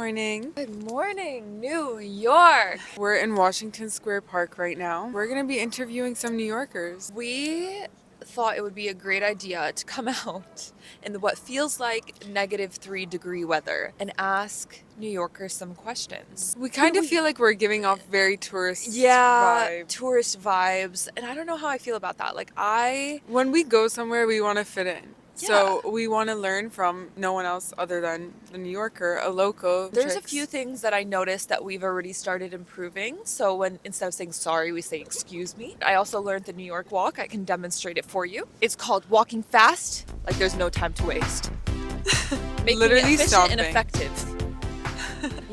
morning. Good morning, New York. We're in Washington Square Park right now. We're going to be interviewing some New Yorkers. We thought it would be a great idea to come out in what feels like -3-degree weather and ask New Yorkers some questions. We kind of feel like we're giving off very tourist vibes. Tourist vibes. And I don't know how I feel about that. When we go somewhere, we want to fit in. So Yeah. we want to learn from no one else other than the New Yorker, a local. There's a few things that I noticed that we've already started improving. So when instead of saying sorry, we say excuse me. I also learned the New York walk. I can demonstrate it for you. It's called walking fast, like there's no time to waste. Making Literally it efficient stomping. and effective.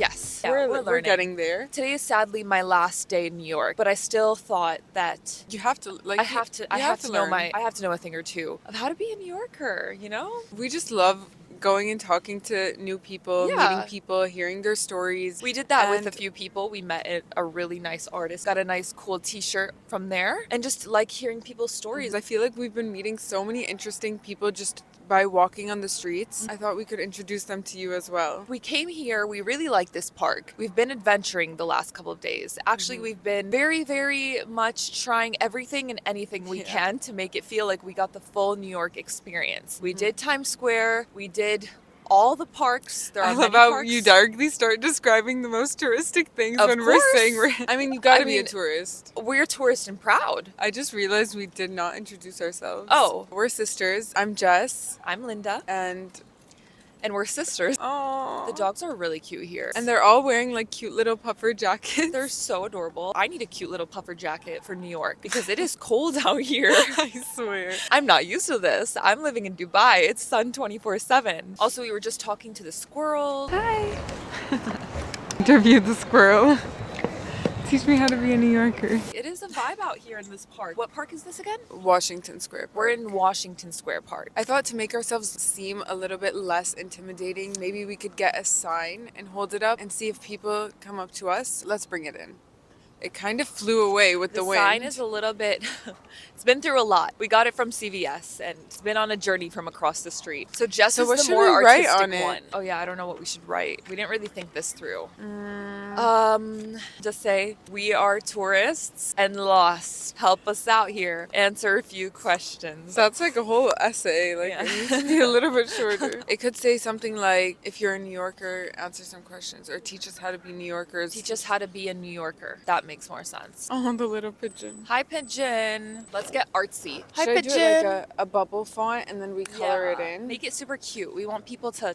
Yes. We're learning. getting there. Today is sadly my last day in New York, but I still thought that You have to, I have to know learn. I have to know a thing or two of how to be a New Yorker, you know? We just love going and talking to new people, Yeah. meeting people, hearing their stories. We did that with a And- few people. We met a really nice artist, got a nice cool t-shirt from there, and just like hearing people's stories. I feel like we've been meeting so many interesting people just by walking on the streets. I thought we could introduce them to you as well. We came here, we really like this park. We've been adventuring the last couple of days. Actually, we've been very, very much trying everything and anything we can to make it feel like we got the full New York experience. We did Times Square, we did all the parks. There are I love many how parks. you darkly start describing the most touristic things Of when we're course. saying I mean, you gotta I be a mean- tourist. We're tourist and proud. I just realized we did not introduce ourselves. Oh. We're sisters. I'm Jess. I'm Linda, And and we're sisters. oh, The dogs are really cute here. and they're all wearing like cute little puffer jackets. They're so adorable. I need a cute little puffer jacket for New York because it is cold out here. I swear. I'm not used to this. I'm living in Dubai. It's sun 24/7. Also, we were just talking to the squirrel. Hi. Interview the squirrel. Teach me how to be a New Yorker. It is a vibe out here in this park. What park is this again? Washington Square Park. We're in Washington Square Park. I thought to make ourselves seem a little bit less intimidating, maybe we could get a sign and hold it up and see if people come up to us. Let's bring it in. It kind of flew away with the The wind. sign is a little bit, it's been through a lot. We got it from CVS and it's been on a journey from across the street. So Jess So is what the should more we write artistic on it? one. Oh yeah, I don't know what we should write. We didn't really think this through. Mm. Just say, we are tourists and lost. Help us out here. Answer a few questions. That's like a whole essay. Like Yeah. it needs to be a little bit shorter. It could say something like, if you're a New Yorker, answer some questions, or teach us how to be New Yorkers. Teach us how to be a New Yorker. That makes more sense. Oh, the little pigeon. Hi, pigeon. Let's get artsy. Hi, Should I pigeon. do it like a bubble font and then we color it Yeah. in? Make it super cute. We want people to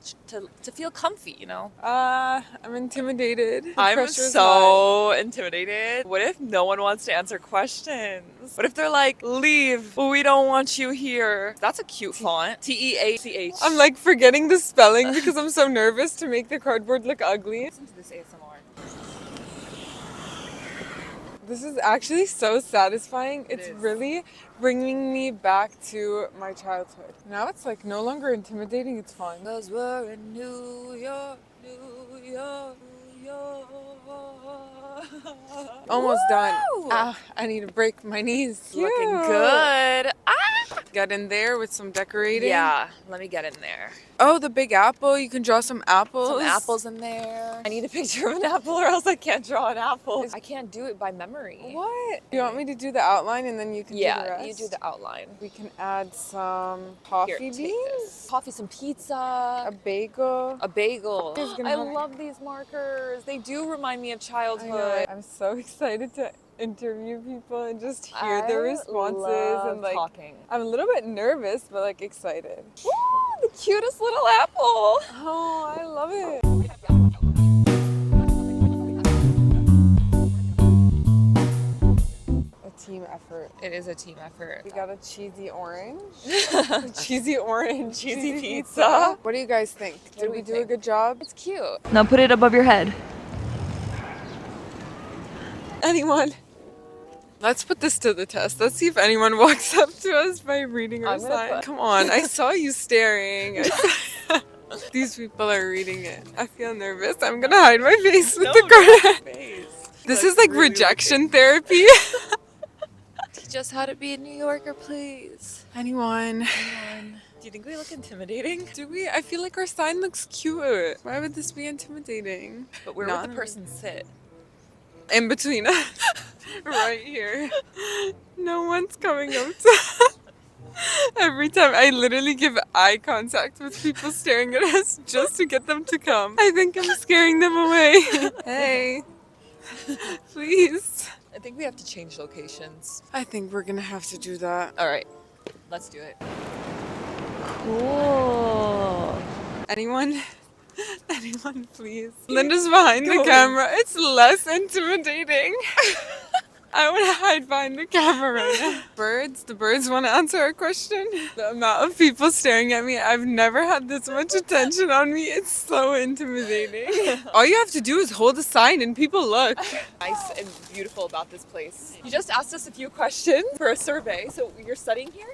feel comfy, you know? I'm intimidated. The I'm pressure's high. so intimidated. What if no one wants to answer questions? What if they're like, leave, we don't want you here? That's a cute font. TEACH. I'm like forgetting the spelling because I'm so nervous to make the cardboard look ugly. Listen to this ASMR. This is actually so satisfying. It It's is. really bringing me back to my childhood. Now it's like no longer intimidating, it's fun. Cause we're in New York, New York, New York. Almost done. Woo! Ah, I need to break my knees. Looking Cute. good. Ah! Get in there with some decorating. Yeah, let me get in there. Oh, the big apple. You can draw some apples. Some apples in there. I need a picture of an apple or else I can't draw an apple. I can't do it by memory. What? You want me to do the outline and then you can do the Yeah, rest? you do the outline. We can add some Here, coffee take beans, this. Coffee, some pizza, a bagel. a bagel. Who's gonna I help? love these markers. They do remind me of I childhood. know. I'm so excited to interview people and just hear their I responses love and like talking. I'm a little bit nervous but like excited. Woo, the cutest little apple. Oh, I love it. A team effort. It is a team effort. We got a cheesy orange. cheesy orange. Cheesy pizza. What do you guys think? Did do we we do a think? good job? It's cute. Now put it above your head. Anyone? Let's put this to the test. Let's see if anyone walks up to us by reading our I'm gonna sign. put- Come on, I saw you staring. These people are reading it. I feel nervous. I'm gonna hide my face with the card. This is like rejection therapy. Teach us how to be a New Yorker, please. Anyone? Do you think we look intimidating? Do we? I feel like our sign looks cute. Why would this be intimidating? But where would the person sit? In between us. Right here. No one's coming up to every time. I literally give eye contact with people staring at us just to get them to come. I think I'm scaring them away. Hey. Please. I think we have to change locations. I think we're gonna have to do that. All right, let's do it. Cool. Anyone? Anyone, please. Linda's behind the camera. It's less intimidating. I want to hide behind the camera right now. Birds? The birds want to answer our question? The amount of people staring at me, I've never had this much attention on me. It's so intimidating. All you have to do is hold a sign and people look. Nice and beautiful about this place. You just asked us a few questions for a survey. So you're studying here?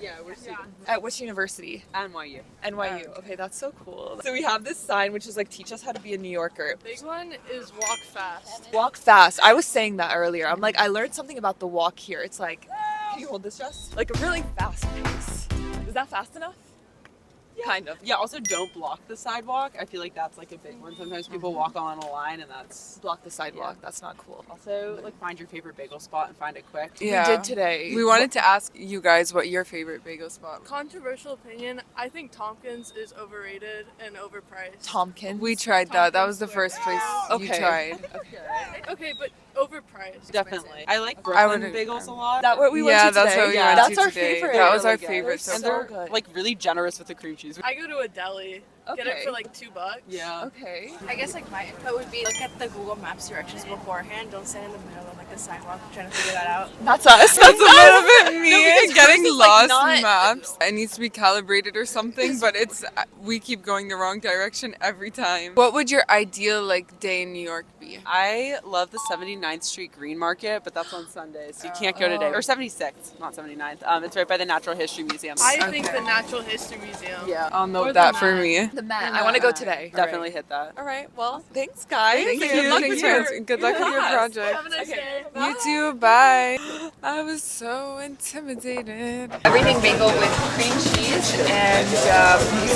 Yeah, we're students. At which university? NYU. NYU. Okay, that's so cool. So we have this sign which is like, teach us how to be a New Yorker. Big one is walk fast. Walk fast. I was saying that earlier. I'm like, I learned something about the walk here. It's like, can you hold this just? Like a really fast pace. Is that fast enough? Kind of. Yeah, also don't block the sidewalk. I feel like that's like a big one. Sometimes people walk on a line and that's... Block the sidewalk. That's not cool. Also, like, find your favorite bagel spot and find it quick. Yeah. We did today. We wanted to ask you guys what your favorite bagel spot. Controversial opinion, I think Tompkins is overrated and overpriced. Tompkins. We tried that. That was the first place you Okay. tried. Okay, but overpriced. Definitely. I like I Brooklyn would- bagels a lot. That what we went Yeah, to that's today? what we Yeah. went That's to our today. favorite. That was our Really good. favorite. They're So so far. good. Like really generous with the cream cheese. I go to a deli. Get Okay. it for like $2. Yeah. Okay. I guess like my input would be look at the Google Maps directions beforehand. Don't stand in the middle of like the sidewalk trying to figure that out. That's us. That's a little bit me because getting hers is, like, lost not- in maps. It needs to be calibrated or something, but it's we keep going the wrong direction every time. What would your ideal like day in New York be? I love the 79th Street Green Market, but that's on Sundays, so you can't go today. Or 76th, not 79th. It's right by the Natural History Museum. I think the Natural History Museum. yeah, I'll Or note the that for Met. me. The Met. I want to go today. definitely hit that. All right. Well, thanks, guys. Thank Good you. luck Thanks, with your- friends. Good luck with your class. project. Have a nice day. You too. Bye. I was so intimidated. Everything bagel with cream cheese and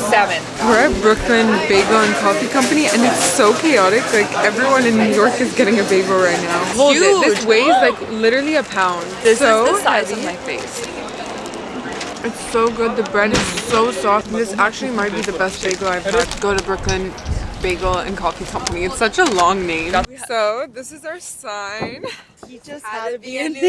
salmon. We're at Brooklyn Bagel and Coffee Company, and it's so chaotic. Like everyone in New York is getting a bagel right now. Hold it. This weighs like literally a pound. This so is the size heavy. of my face. It's so good. The bread is so soft. This actually might be the best bagel I've had. Go to Brooklyn Bagel and Coffee Company. It's such a long name. So this is our sign. Teach us how to be a New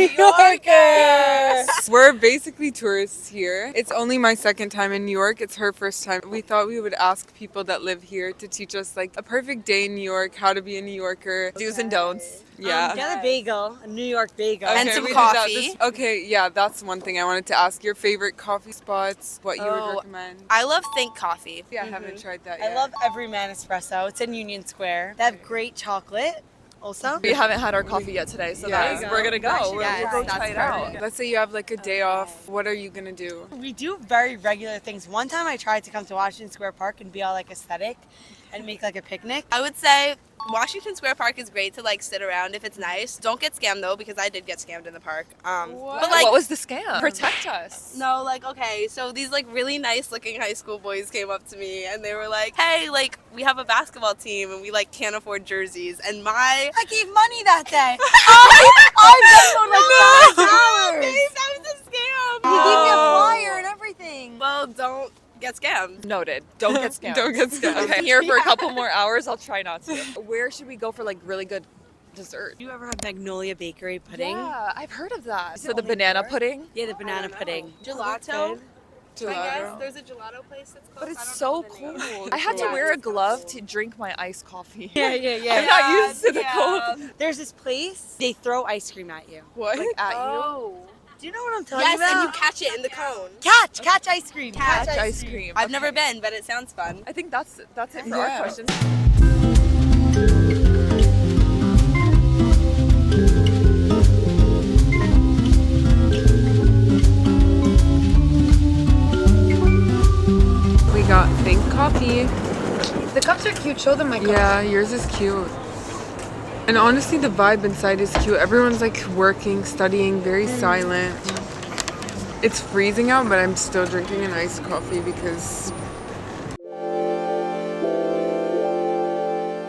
Yorker. We're basically tourists here. It's only my second time in New York. It's her first time. We thought we would ask people that live here to teach us like a perfect day in New York, how to be a New Yorker. Do's and don'ts. Yeah. Get a bagel, a New York bagel. Okay, and some we did that coffee. Okay, yeah, that's one thing I wanted to ask. Your favorite coffee spots, what you would Oh, recommend. I love Think Coffee. Yeah, I haven't tried that yet. I love Everyman Espresso. It's in Union Square. They have great chocolate also. We haven't had our coffee yet today, so Yeah. that's, we're gonna go. We'll go That's try it perfect. out. Let's say you have like a day off. What are you gonna do? We do very regular things. One time I tried to come to Washington Square Park and be all like aesthetic and make like a picnic. I would say Washington Square Park is great to like sit around if it's nice. Don't get scammed though, because I did get scammed in the park. But like, What was the scam? Protect us. no, like okay, so these like really nice looking high school boys came up to me and they were like, "Hey, like we have a basketball team and we like can't afford jerseys." And my I gave money that day. I demoed like $5. Babe, that was a scam. He gave me a flyer and everything. Well, don't get scammed. Noted. Don't get scammed. Don't get scammed. Okay, here for a couple more hours. I'll try not to. Where should we go for like really good dessert? You ever had Magnolia Bakery pudding? Yeah, I've heard of that. Is So it the only banana there? pudding. Yeah, the banana pudding. Gelato. Gelato. There's a gelato place that's close. But I it's don't know so the name. cold. I had to wear a glove to drink my iced coffee. Yeah, yeah, yeah. I'm not used to the Yeah. cold. There's this place, they throw ice cream at you. What? Like at Oh. Do you know what I'm talking Yes, about? and you catch it in the cone. Catch ice cream. you. Catch ice cream. I've Okay. never been, but it sounds fun. I think that's it for Yeah. our questions. We got Think Coffee. The cups are cute. Show them my cups. Yeah, yours is cute. And honestly, the vibe inside is cute. Everyone's like working, studying, very silent. It's freezing out, but I'm still drinking an iced coffee because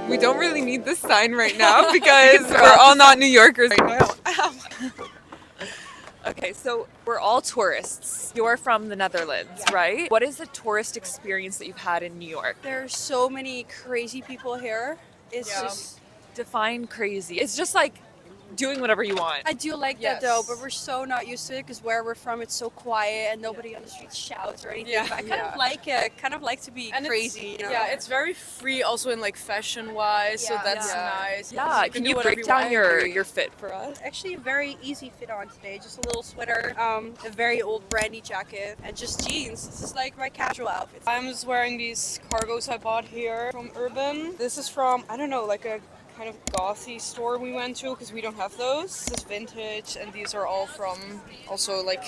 we don't really need this sign right now because we're all not New Yorkers right now. Okay, so we're all tourists. You're from the Netherlands, right? What is the tourist experience that you've had in New York? There's so many crazy people here. It's just Define crazy. It's just like doing whatever you want. I do like that though, but we're so not used to it because where we're from, it's so quiet and nobody on the street shouts or anything. Yeah. But I kind of like it. I kind of like to be And crazy. You know? Yeah, it's very free also in like fashion wise, so Yeah. that's Yeah. nice. Yeah, You can do you whatever break want. down your fit for us? Actually, a very easy fit on today. Just a little sweater, a very old brandy jacket, and just jeans. This is like my casual outfit. I'm just wearing these cargos I bought here from Urban. This is from, I don't know, like a kind of gothy store we went to because we don't have those. This is vintage, and these are all from also like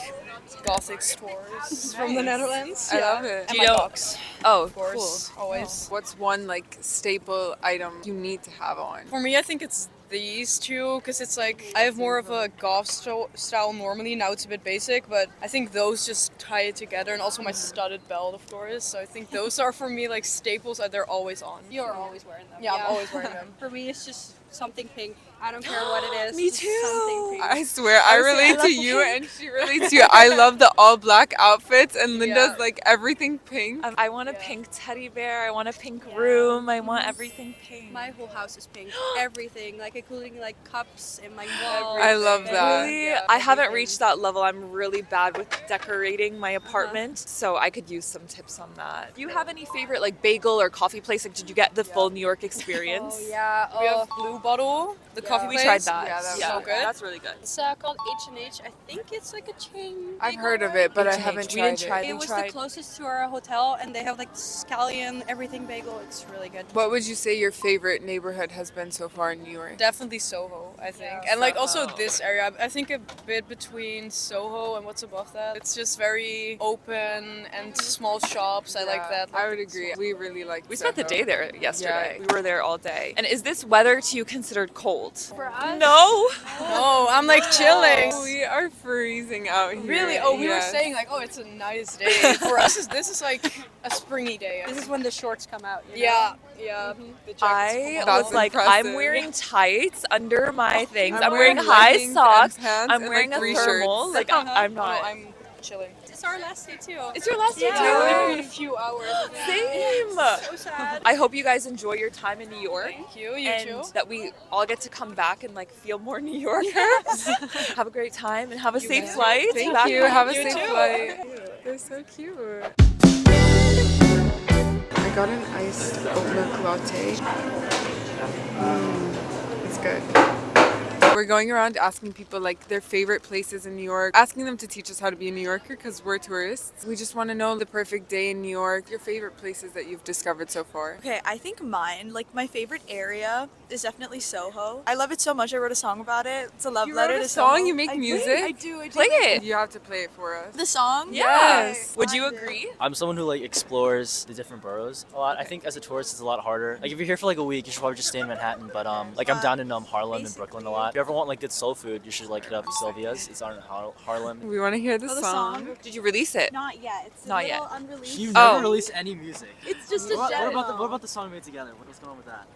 gothic stores from the Netherlands. I love it. And Do my you know- box, Oh, of course, always. What's one like staple item you need to have on? For me, I think it's these two because it's like I have more of a goth style normally. Now it's a bit basic, but I think those just tie it together, and also my studded belt, of course. So I think those are for me like staples that they're always on. You're always wearing them. Yeah, I'm always wearing them. For me, it's just something pink. I don't care what it is. Me just too. Something pink. I swear, I relate love to you and she relates to you. I love the all black outfits and Linda's Yeah. like everything pink. I want a pink teddy bear. I want a pink room. I want everything pink. My whole house is pink. Everything, like including like cups in my wall. I love that. Really? Yeah, I haven't everything. reached that level. I'm really bad with decorating my apartment, so I could use some tips on that. Do you have any favorite like bagel or coffee place? Like, did you get the full New York experience? Oh yeah. We have Blue Bottle, the coffee We place. tried that. Yeah, that was so good. That's really good. It's called H&H. I think it's like a chain. I've bagel, heard of right? it, but I H&H. haven't We tried didn't try it. it. It was tried. the closest to our hotel, and they have like scallion everything bagel. It's really good. What would you say your favorite neighborhood has been so far in New York? Definitely Soho, I think. And like also this area. I think a bit between Soho and what's above that. It's just very open and small shops. I like that. I would agree. We really like. We spent the day there yesterday. Yeah. We were there all day. And is this weather to you considered cold? For us, No. No, I'm like chilling. We are freezing out here. Really? Oh, we were Yes. saying like, oh, it's a nice day. For us, this is like a springy day. This is when the shorts come out. You know? Yeah, yeah. The jackets I come That's was out. like, impressive. I'm wearing tights under my things. I'm I'm wearing wearing high leggings socks. and pants I'm and, wearing like, a 3 thermal. shirts. Like I'm No, not. I'm chilling. It's our last day too. It's your last day Yeah. too. In a few hours. Same. So sad. I hope you guys enjoy your time in New York. Thank you. You And too. that we all get to come back and like feel more New Yorkers. Have a great time and have a safe flight. Thank back you. home. Have a You safe too. flight. They're so cute. I got an iced oat milk latte. It's good. We're going around asking people like their favorite places in New York, asking them to teach us how to be a New Yorker because we're tourists. We just want to know the perfect day in New York, your favorite places that you've discovered so far. Okay, I think mine, like my favorite area is definitely Soho. I love it so much. I wrote a song about it. It's a love You letter wrote a to song? Soho. You make I music? Do, I do. Play it. You have to play it for us. The song? Yes. Okay, Would you find it. agree? I'm someone who like explores the different boroughs a lot. I think as a tourist it's a lot harder. Like if you're here for like a week, you should probably just stay in Manhattan. But like I'm down in Harlem and Brooklyn a lot. If you ever want like good soul food, you should like hit up Sylvia's. It's on in Harlem. We want to hear the Oh, the song. song? Did you release it? Not yet. It's Not a yet. little unreleased. You Oh. never release any music. It's just a What demo. about the song we made together? What's going on with that?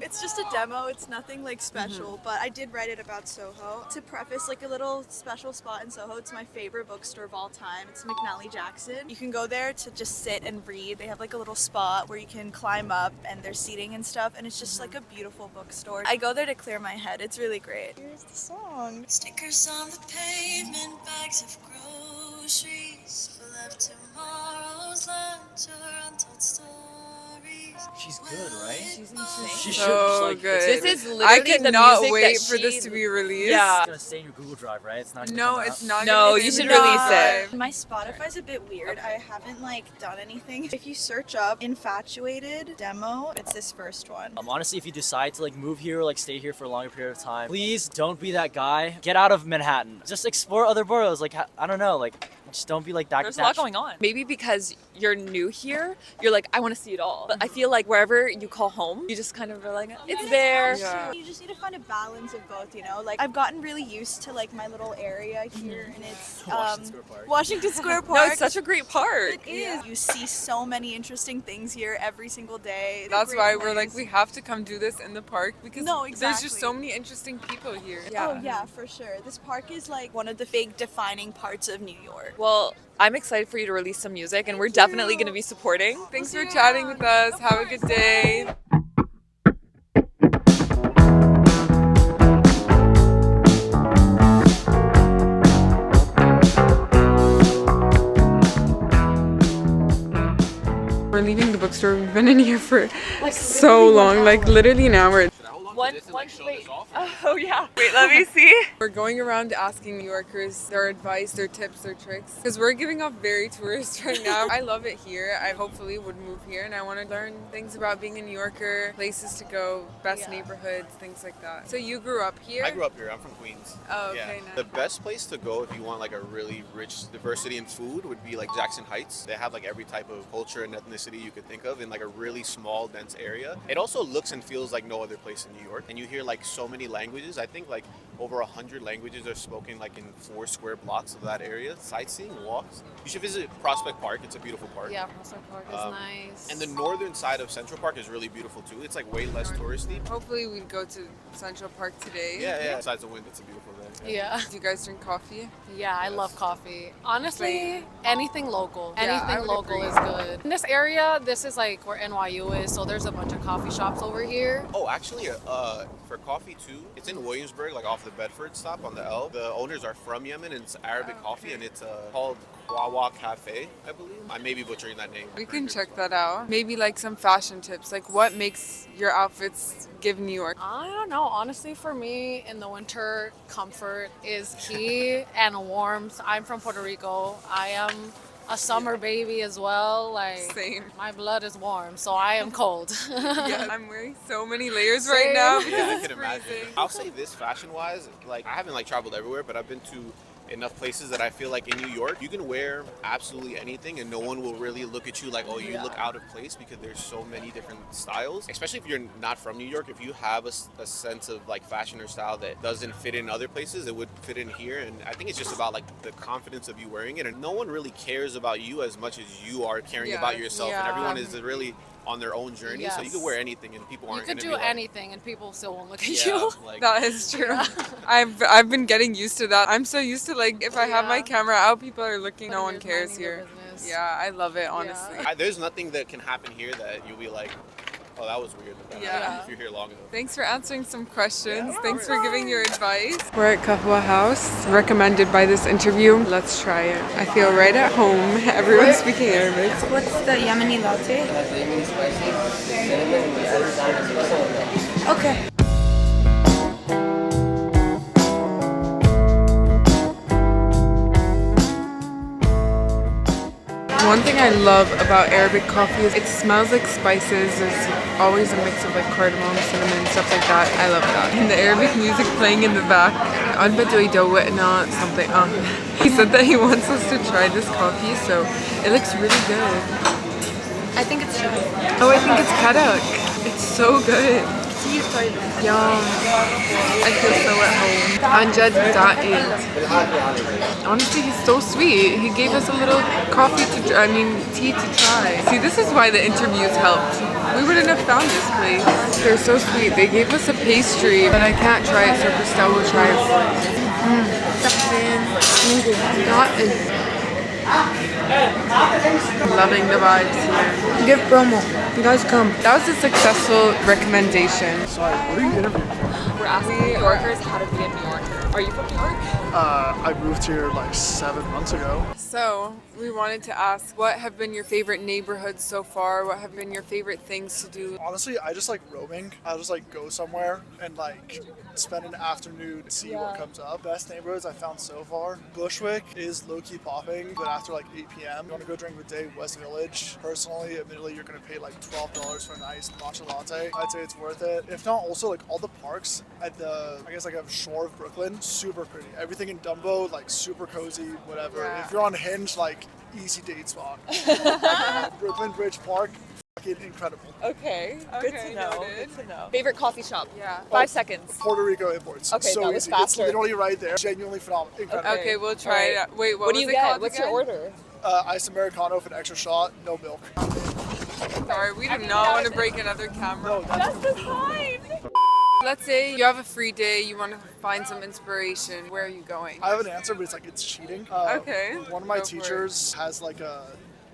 It's just a demo. It's nothing like special, but I did write it about Soho. To preface, like a little special spot in Soho. It's my favorite bookstore of all time. It's McNally Jackson. You can go there to just sit and read. They have like a little spot where you can climb up, and there's seating and stuff. And it's just like a beautiful bookstore. I go there to clear my head. It's really great. Here's the song. Stickers on the pavement, bags of groceries full of tomorrow's lunch or untold stories. She's good, right? She's insane. She should So just, like, good. This is literally I the cannot music wait that for this she- to be released. Yeah. It's gonna stay in your Google Drive, right? It's not gonna No, come it's out. not. No, gonna you be should in the release it. drive. My Spotify's a bit weird. I haven't like done anything. If you search up Infatuated demo, it's this first one. Honestly, if you decide to like move here or like stay here for a longer period of time, please don't be that guy. Get out of Manhattan. Just explore other boroughs. Like I don't know, like just don't be like that. There's a lot going on. Maybe because you're new here, you're like, I want to see it all. But I feel like wherever you call home, you just kind of are like, it's there. Yeah. You just need to find a balance of both, you know? Like, I've gotten really used to, like, my little area here, and it's Washington Square Park. No, it's such a great park. It is. You see so many interesting things here every single day. It's a That's great why we're place. like, we have to come do this in the park because No, there's exactly. just so many interesting people here. Oh, yeah, for sure. This park is, like, one of the big defining parts of New York. Well, I'm excited for you to release some music, and we're definitely going to be supporting. Thanks for chatting with us. Have a good day. We're leaving the bookstore. We've been in here for so long, like literally an hour. Wait. Oh yeah. Wait, let me see. We're going around asking New Yorkers their advice, their tips, their tricks. Because we're giving off very tourist right now. I love it here. I hopefully would move here and I want to learn things about being a New Yorker, places to go, best neighborhoods, things like that. So you grew up here? I grew up here. I'm from Queens. Oh, okay, nice. The best place to go if you want like a really rich diversity in food would be like Jackson Heights. They have like every type of culture and ethnicity you could think of in like a really small, dense area. It also looks and feels like no other place in New York. And you hear like so many languages. I think like over 100 languages are spoken like in 4 square blocks of that area. Sightseeing, walks. You should visit Prospect Park. It's a beautiful park. Yeah, Prospect Park is nice. And the northern side of Central Park is really beautiful too. It's like way less touristy. Hopefully we go to Central Park today. Yeah. Besides the wind, it's a beautiful day. Yeah. Do you guys drink coffee? Yeah, I love coffee. Honestly, anything local. Yeah, I Anything would local agree. is good. In this area, this is like where NYU is, so there's a bunch of coffee shops over here. Oh, actually, for coffee too, it's in Williamsburg, like off the Bedford stop on the L. The owners are from Yemen, and it's Arabic coffee, and it's called Wawa Cafe, I believe. I may be butchering that name. We can check that out. Maybe like some fashion tips, like what makes your outfits give New York? I don't know. Honestly, for me, in the winter, comfort is key and warmth. I'm from Puerto Rico. I am a summer baby as well. Like, Same. my blood is warm, so I am cold. Yeah, I'm wearing so many layers right now because Yeah, I it's can imagine. freezing. I'll say this fashion-wise, like I haven't like traveled everywhere, but I've been to enough places that I feel like in New York, you can wear absolutely anything and no one will really look at you like, oh, you look out of place because there's so many different styles. Especially if you're not from New York, if you have a sense of like fashion or style that doesn't fit in other places, it would fit in here. And I think it's just about like the confidence of you wearing it. And no one really cares about you as much as you are caring about yourself. And everyone is really on their own journey, so you can wear anything and people aren't You could going to do be like, anything and people still won't look at yeah, you. like, That is true. I've been getting used to that. I'm so used to like if I have my camera out, people are looking. No one cares here. Yeah, I love it honestly. there's nothing that can happen here that you'll be like, oh, that was weird. Yeah. If you're here long enough. Thanks for answering some questions. Thanks for giving your advice. We're at Kahwa House, recommended by this interview. Let's try it. I feel right at home. Everyone's speaking Arabic. What's the Yemeni latte? Okay. One thing I love about Arabic coffee is it smells like spices. There's always a mix of like cardamom, cinnamon, stuff like that. I love that. And the Arabic music playing in the back. Something. He said that he wants us to try this coffee, so it looks really good. I think it's chai. Oh, I think it's karak. It's so good. Yum. I feel so at home. Anjad Da'id. Honestly, he's so sweet. He gave us a little tea to try. See, this is why the interviews helped. We wouldn't have found this place. They're so sweet. They gave us a pastry, but I can't try it, so Christelle will try it for us. Loving the vibes here. Give promo. You guys come. That was a successful recommendation. Sorry, what are you interviewing for? We're asking New Yorkers how to be a New Yorker. Are you from New York? I moved here like 7 months ago. So, we wanted to ask, what have been your favorite neighborhoods so far? What have been your favorite things to do? Honestly, I just like roaming. I'll just like go somewhere and like spend an afternoon to see what comes up. Best neighborhoods I found so far. Bushwick is low-key popping, but after like 8 p.m. you want to go drink with day West Village. Personally, admittedly, you're going to pay like $12 for a nice matcha latte. I'd say it's worth it. If not, also like all the parks at the, I guess like a shore of Brooklyn, super pretty. Everything in Dumbo, like super cozy, whatever. Yeah. If you're on Hinge, like easy date spot. Brooklyn Bridge Park, fucking incredible. Okay, good to know. noted. Good to know. Favorite coffee shop? Yeah. 5 seconds. Puerto Rico Imports. Okay, so that was easy. faster. It's literally right there. Genuinely phenomenal. Incredible. Okay, we'll try All it right. out. Wait, What what do was you it get? called What's again? your order? Iced Americano with an extra shot, no milk. Sorry, we do not want to break another camera. No, that's That's fine. Let's say you have a free day, you want to find some inspiration. Where are you going? I have an answer, but it's cheating. Okay, One of my go for it. teachers has like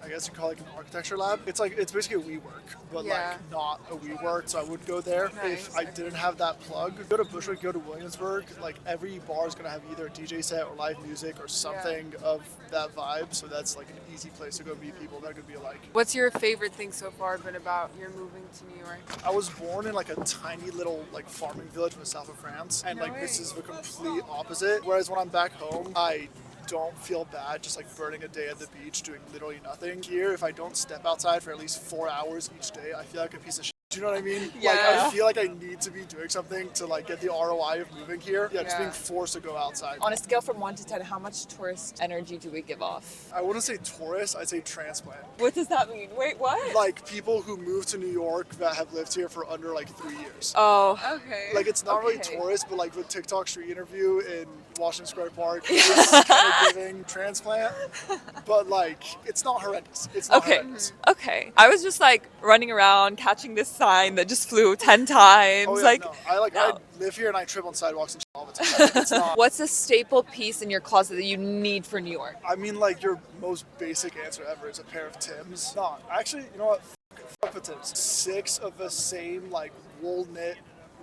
I guess you call it like an architecture lab. It's basically a WeWork, but Yeah. like not a WeWork. So I would go there Nice, if I didn't have that plug. Go to Bushwick, go to Williamsburg. Like every bar is gonna have either a DJ set or live music or something of that vibe. So that's like an easy place to go meet people that are gonna be alike. What's your favorite thing so far been about your moving to New York? I was born in like a tiny little like farming village in the south of France, and No like this way. is the complete opposite. Whereas when I'm back home, I don't feel bad just like burning a day at the beach doing literally nothing. Here, if I don't step outside for at least 4 hours each day, I feel like a piece of shit. Do you know what I mean? Like Yeah. I feel like I need to be doing something to like get the ROI of moving here. Yeah, just Yeah. being forced to go outside. On a scale from 1 to 10, how much tourist energy do we give off? I wouldn't say tourist, I'd say transplant. What does that mean? Wait, what? Like people who move to New York that have lived here for under like 3 years. Oh. Okay. Like it's not really Okay. tourist, but like the TikTok street interview in Washington Square Park is kind of giving transplant, but like it's not horrendous. It's not Okay. horrendous. Okay. I was just like running around catching this sign that just flew 10 times. Oh yeah, like, no. no. I live here and I trip on sidewalks and shit all the time. It's not. What's a staple piece in your closet that you need for New York? I mean, like your most basic answer ever is a pair of Timbs. No, actually, you know what? Fuck the Timbs. 6 of the same like wool knit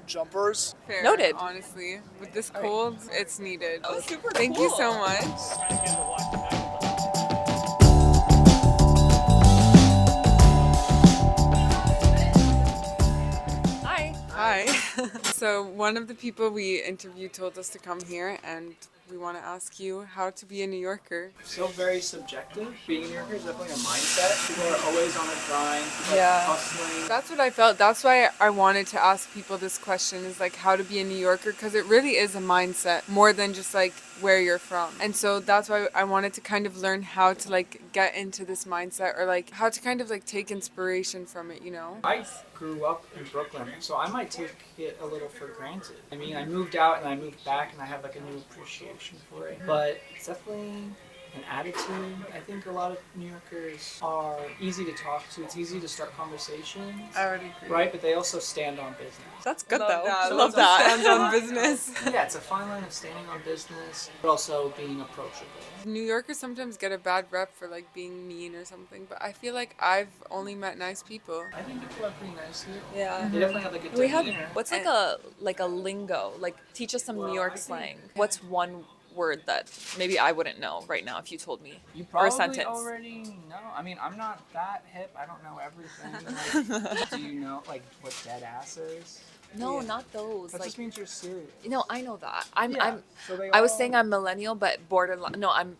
jumpers. Fair, Noted. Honestly, with this All right. cold, it's needed. Oh, super Thank you cool. so much. Hi. Hi. So one of the people we interviewed told us to come here, and we want to ask you how to be a New Yorker. Still very subjective. Being a New Yorker is definitely a mindset. People are always on a grind. People Yeah. are hustling. That's what I felt. That's why I wanted to ask people this question, is like how to be a New Yorker, because it really is a mindset more than just like where you're from. And so that's why I wanted to kind of learn how to like get into this mindset, or like how to kind of like take inspiration from it, you know? I grew up in Brooklyn, so I might take it a little for granted. I mean, I moved out and I moved back and I have like a new appreciation for it. But it's definitely an attitude. I think a lot of New Yorkers are easy to talk to. It's easy to start conversations. I would agree. Right, but they also stand on business. That's good Love though. that. I love to that. Stand on business. Yeah, it's a fine line of standing on business, but also being approachable. New Yorkers sometimes get a bad rep for like being mean or something, but I feel like I've only met nice people. I think people are pretty nice here. Yeah. They definitely have like a We have demeanor. what's like a lingo? Like teach us some New York slang. What's one word that maybe I wouldn't know right now if you told me? You Or a probably sentence. already know. I mean, I'm not that hip. I don't know everything. Like, do you know like what dead ass is? No, not those. That like just means you're serious. no, I know that. I'm Yeah, so they I was all- saying I'm millennial, but borderline. No, I'm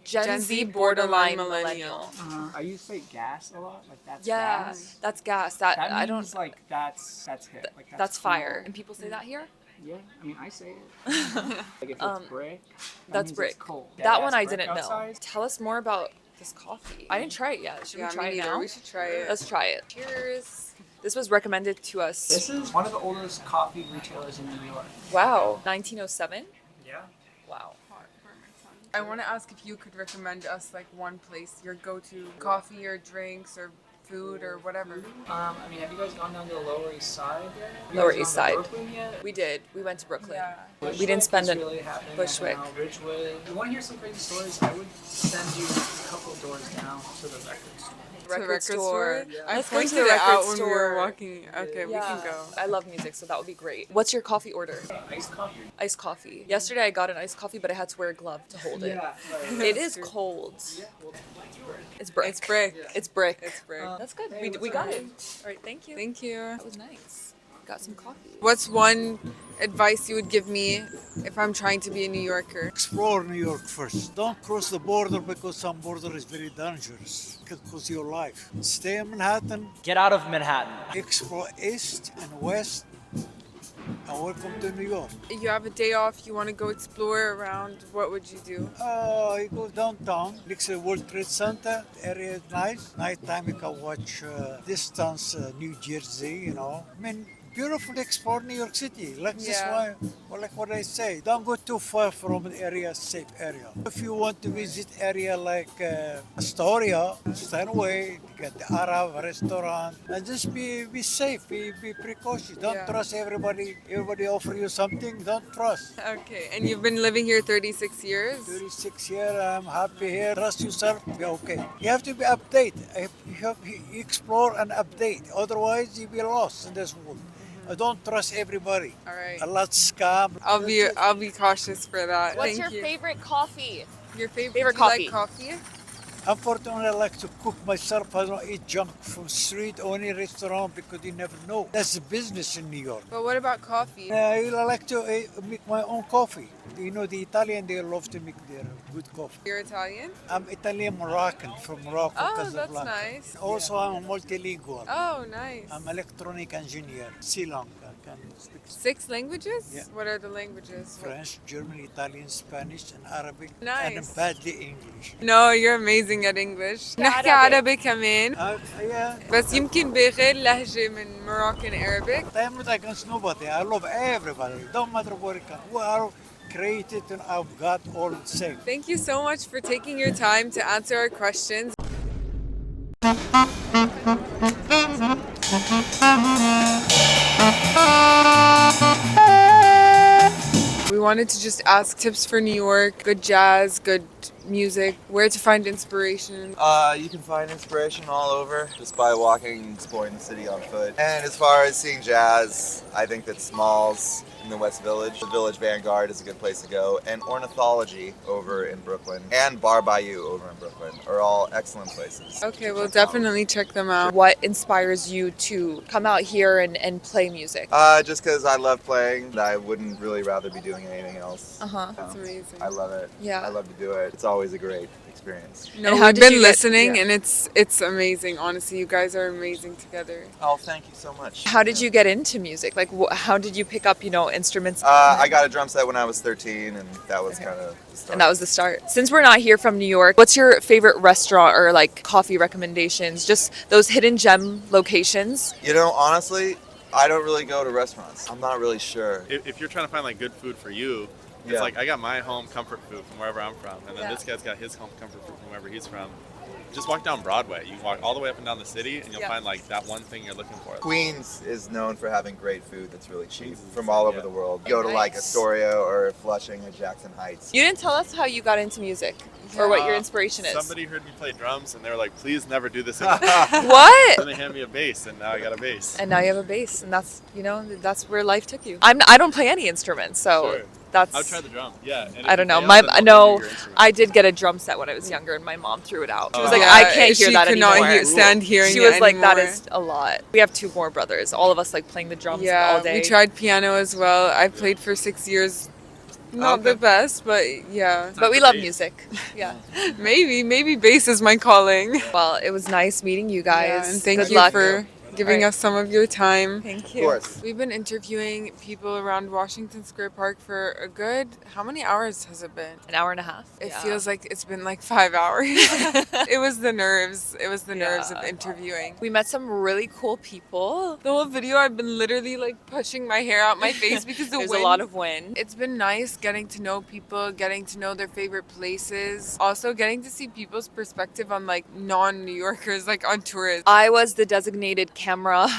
Gen Z borderline millennial. I used to say gas a lot. Like that's Yeah, gas. that's gas. That That I means don't. like that's hip. Like That's cool. fire. And people say that here. Yeah, I mean I say it. Like if it's brick. That That's means brick. It's cold. That one Dead-ass I brick didn't know. outside. Tell us more about this coffee. I didn't try it yet. Should Yeah, we try me it neither. now? We should try it. Let's try it. Cheers. This was recommended to us. This is one of the oldest coffee retailers in New York. Wow. 1907. Yeah. Wow. I want to ask if you could recommend us like one place, your go-to coffee or drinks or food or whatever. I mean, have you guys gone down to the Lower East Side yet? Have you Lower guys East gone to Side. Brooklyn yet? We did. We went to Brooklyn. We Bushwick didn't spend is a really happening right Bushwick. now. Ridgewood. If you want to hear some crazy stories, I would send you a couple doors down to the record store. Record store. I Let's go to pointed the it record out when we were store. walking. Okay, we can go. I love music, so that would be great. What's your coffee order? Iced coffee. Iced coffee. Yesterday I got an iced coffee, but I had to wear a glove to hold it. Yeah, It is cold. It's brick. It's brick. It's brick. It's brick. That's good. Hey, we what's got up? it. All right, thank you. Thank you. That was nice. Got some coffee. What's one advice you would give me if I'm trying to be a New Yorker? Explore New York first. Don't cross the border because some border is very dangerous. Could cost your life. Stay in Manhattan. Get out of Manhattan. Explore east and west. And welcome to New York. You have a day off, you want to go explore around, what would you do? You go downtown, next to World Trade Center. The area is nice. Nighttime you can watch distance New Jersey, you know. I mean, beautiful explore New York City. Like this Yeah. one, well, like what I say, don't go too far from the area, safe area. If you want to visit area like Astoria, stay away, get the Arab restaurant, and just be safe, be precautious. Don't Yeah. trust everybody. Everybody offer you something, don't trust. Okay, and you've been living here 36 years? 36 years, I'm happy here. Trust yourself, be okay. You have to be updated. You have to explore and update. Otherwise, you'll be lost in this world. I don't trust everybody. All right. A lot scam. I'll be cautious for that. What's Thank your you. favorite coffee? Your favorite Favorite do you coffee? like coffee? Unfortunately, I like to cook myself. I don't eat junk from street or any restaurant because you never know. That's a business in New York. But what about coffee? I like to make my own coffee. You know, the Italian, they love to make their good coffee. You're Italian? I'm Italian Moroccan from Morocco, Oh, that's Casablanca. nice. Also, I'm multilingual. Oh, nice. I'm electronic engineer. Sri Lanka. Can speak 6 languages? Yeah. What are the languages? French, German, Italian, Spanish, and Arabic. Nice. And I'm badly English. No, you're amazing at English. نحكي عربي كمان. Yeah. بس يمكن بغير لهجة من Moroccan Arabic. I'm not against nobody. I love everybody. Don't matter where it comes. We are created and I've got all the same. Thank you so much for taking your time to answer our questions. We wanted to just ask tips for New York, good jazz, good music, where to find inspiration. You can find inspiration all over just by walking and exploring the city on foot. And as far as seeing jazz, I think that Smalls in the West Village, the Village Vanguard is a good place to go, and Ornithology over in Brooklyn, and Bar Bayou over in Brooklyn are all excellent places. Okay, we'll definitely check them out. What inspires you to come out here and play music? Just because I love playing, I wouldn't really rather be doing anything else. That's amazing. I love it. Yeah. I love to do it. It's always a great experience. No, And how we've did been you get- listening yeah. and it's amazing. Honestly, you guys are amazing together. Oh, thank you so much. How did you get into music? Like, how did you pick up, instruments? I got a drum set when I was 13, and that was kind of the start. And that was the start. Since we're not here from New York, what's your favorite restaurant or like coffee recommendations? Just those hidden gem locations? You know, honestly, I don't really go to restaurants. I'm not really sure. If you're trying to find like good food for you, it's Yeah. like I got my home comfort food from wherever I'm from, and then Yeah. this guy's got his home comfort food from wherever he's from. Just walk down Broadway. You can walk all the way up and down the city, and you'll Yeah. find like that one thing you're looking for. Queens is known for having great food that's really cheap from all over Yeah. the world. You go to like Nice. Astoria or Flushing or Jackson Heights. You didn't tell us how you got into music or what your inspiration is. Somebody heard me play drums, and they were like, "Please never do this again." What? Then they handed me a bass, and now I got a bass. And now you have a bass, and that's where life took you. I don't play any instruments, so Sure. that's. I'll try the drum. Yeah. and if I don't you know. fail, My then they'll no, give you your instrument. I did get a drum set when I was younger, and my mom threw it out. She was like, Yeah, "I can't hear she that could not anymore." stand hearing She it was like, "That anymore. is a lot." We have 2 more brothers. All of us like playing the drums Yeah, all day. we tried piano as well. I played for 6 years. Not Okay. the best, but yeah. But we love music. Yeah. Maybe bass is my calling. Well, it was nice meeting you guys. Yeah, and thank Good you luck. for giving Right. us some of your time. Thank Of you. course. We've been interviewing people around Washington Square Park for a good, how many hours has it been? An hour and a half. It Yeah. feels like it's been like 5 hours. It was the nerves. It was the nerves of Yeah. interviewing. We met some really cool people. The whole video, I've been literally like pushing my hair out my face because the There's wind. a lot of wind. It's been nice getting to know people, getting to know their favorite places. Also getting to see people's perspective on like non-New Yorkers, like on tourists. I was the designated camera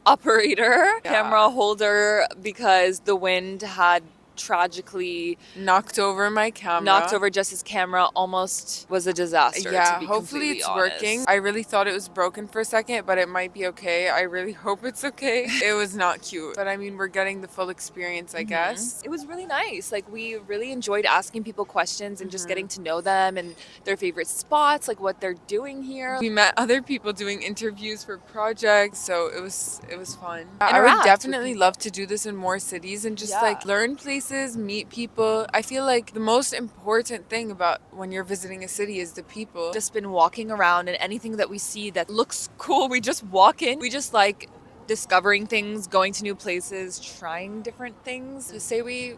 operator, camera holder, because the wind had tragically knocked over my camera. Knocked over Jess's camera, almost was a disaster. Yeah, to be hopefully completely it's honest. working. I really thought it was broken for a second, but it might be okay. I really hope it's okay. It was not cute. But I mean, we're getting the full experience, I guess. It was really nice. Like, we really enjoyed asking people questions and just getting to know them and their favorite spots, like what they're doing here. We met other people doing interviews for projects, so it was fun. I Interact would with definitely people. love to do this in more cities and just Yeah. like learn places, meet people. I feel like the most important thing about when you're visiting a city is the people. Just been walking around, and anything that we see that looks cool, we just walk in. We just like discovering things, going to new places, trying different things. To say we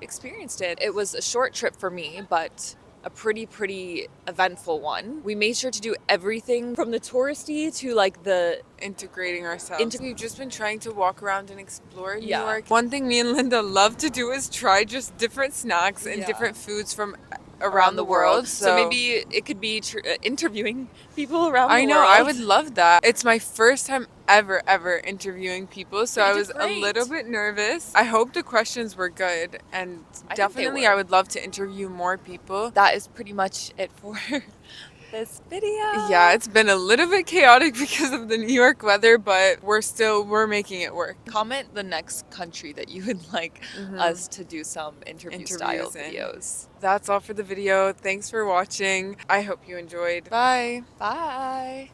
experienced it. It was a short trip for me, but a pretty eventful one. We made sure to do everything from the touristy to like the integrating ourselves. We've just been trying to walk around and explore New York. One thing me and Linda love to do is try just different snacks and different foods from around the world. So maybe it could be interviewing people around the world. I know, I would love that. It's my first time ever interviewing people, so I was a little bit nervous. I hope the questions were good, and definitely I would love to interview more people. That is pretty much it for this video. Yeah, it's been a little bit chaotic because of the New York weather, but we're making it work. Comment the next country that you would like us to do some interview style videos. That's all for the video. Thanks for watching. I hope you enjoyed. Bye. Bye.